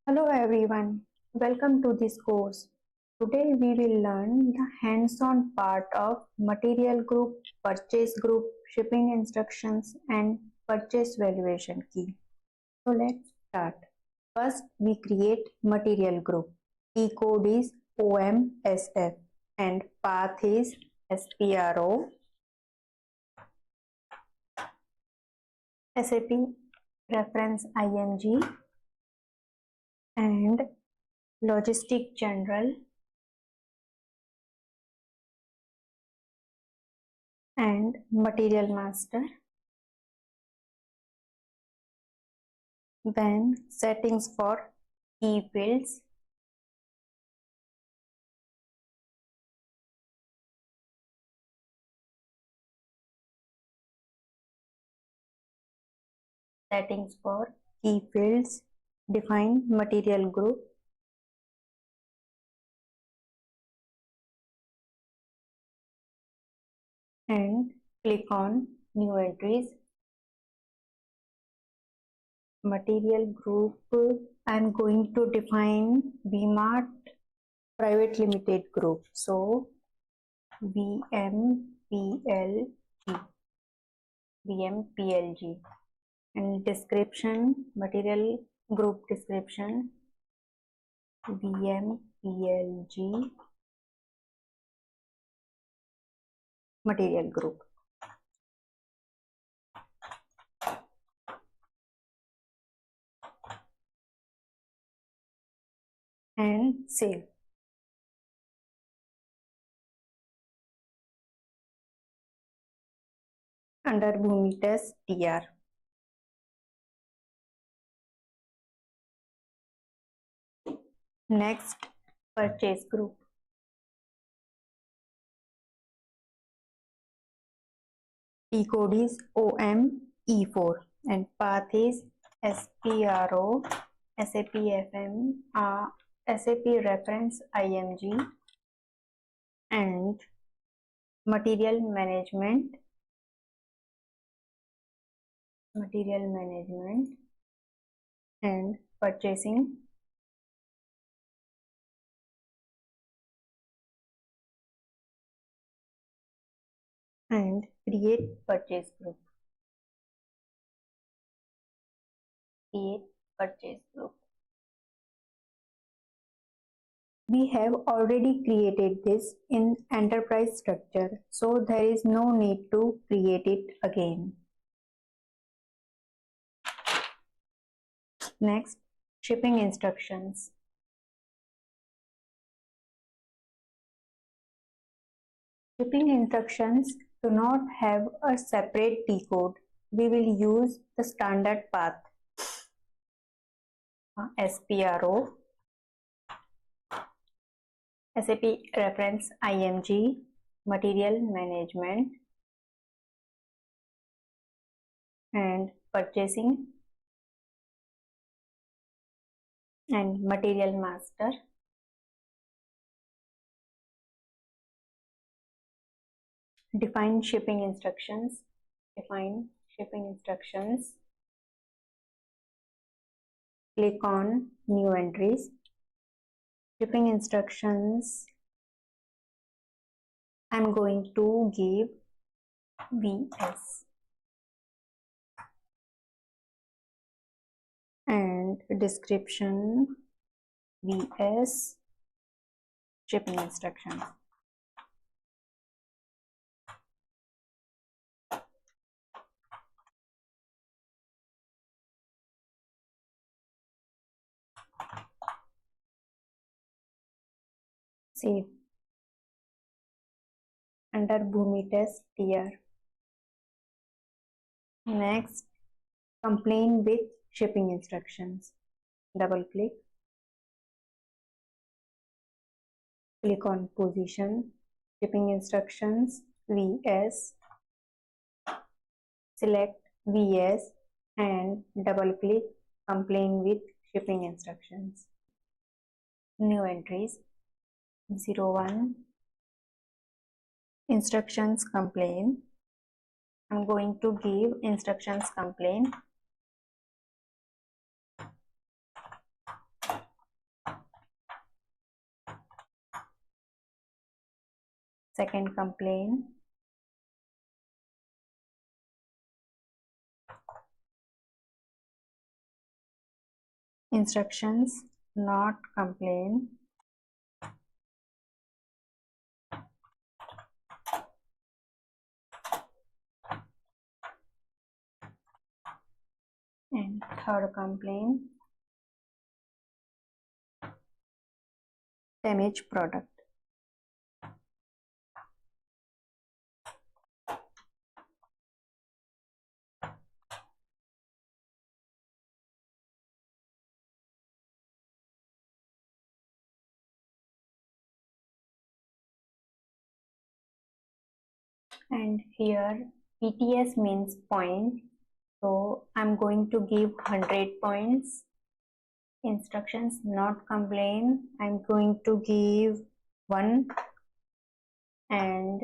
Hello everyone, welcome to this course. Today we will learn the hands-on part of material group, purchase group, shipping instructions and purchase valuation key. So let's start. First we create material group. T code is OMSF and path is SPRO. SAP reference IMG and logistic general and material master. Then settings for key fields, define material group, and click on new entries. Material group, I am going to define VMart Private Limited Group. So VMPLG and description, material group description, VMPLG material group. And save. Under Bhumi test TR. Next, purchase group. T code is OME4 and path is SPRO, SAP FM, SAP reference IMG and material management and purchasing and create purchase group. We have already created this in enterprise structure, so there is no need to create it again. Next, shipping instructions. Shipping instructions do not have a separate T code. We will use the standard path SPRO, SAP reference IMG, material management and purchasing and material master. Define shipping instructions. Click on new entries. Shipping instructions, I am going to give VS and description VS shipping instructions. Save. Under Bhumi test TR. Next, complain with shipping instructions. Double click. Click on position, shipping instructions, VS. Select VS and double click complain with shipping instructions. New entries 01 instructions complain. I'm going to give instructions complain. second complaint, instructions not complaint, and third complaint, damaged product. And here PTS means point, so I'm going to give 100 points. Instructions not complain, I'm going to give 1, and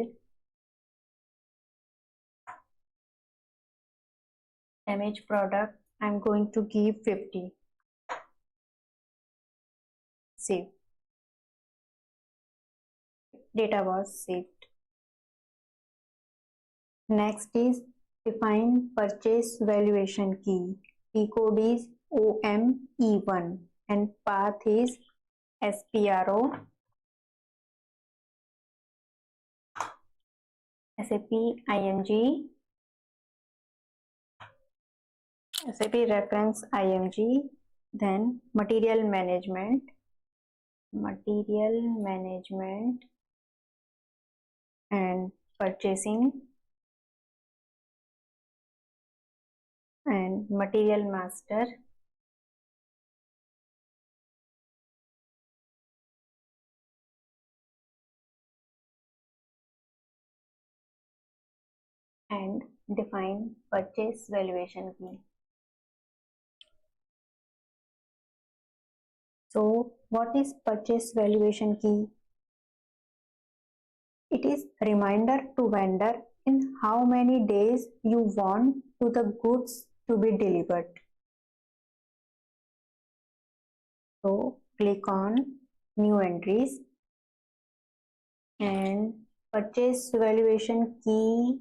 damaged product I'm going to give 50. Save. Data was saved. Next is define purchase valuation key. Key code is OME1 and path is SPRO, SAP IMG, SAP reference IMG, then material management and purchasing and material master and define purchase valuation key. So what is purchase valuation key? It is reminder to vendor in how many days you want to the goods to be delivered. So click on new entries and purchase valuation key.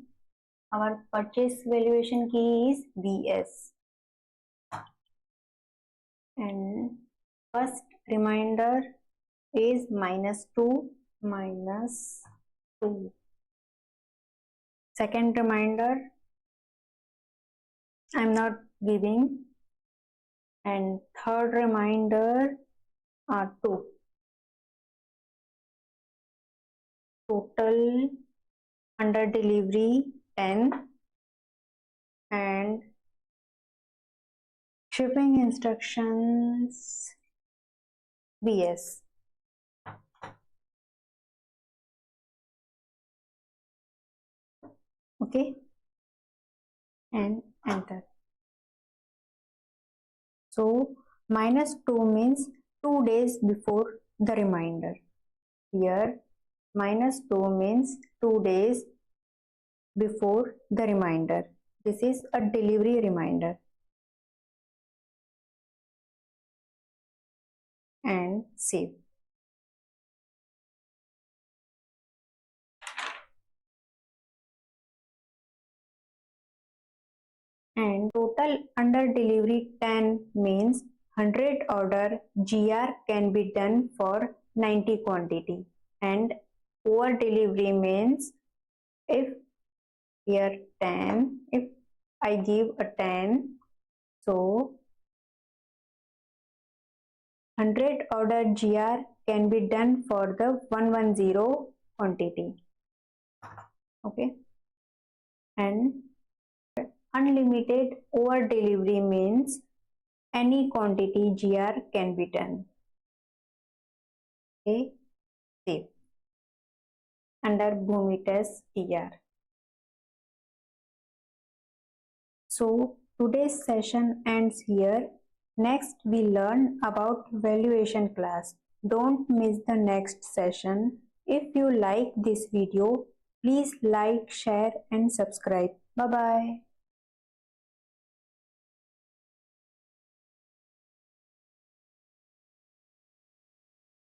Our purchase valuation key is VS. And first reminder is -2. Second reminder I'm not giving, and third reminder are 2. Total under delivery 10 and shipping instructions VS. Okay, and enter. So -2 means 2 days before the reminder. Here -2 means 2 days before the reminder. This is a delivery reminder. And save. And total under delivery 10 means 100 order GR can be done for 90 quantity, and over delivery means if here 10, if I give a 10, so 100 order GR can be done for the 110 quantity. Okay, and unlimited over delivery means any quantity GR can be done. Okay, save under Bhumi test TR. So today's session ends here. Next we learn about valuation class. Don't miss the next session. If you like this video, please like, share and subscribe. Bye bye.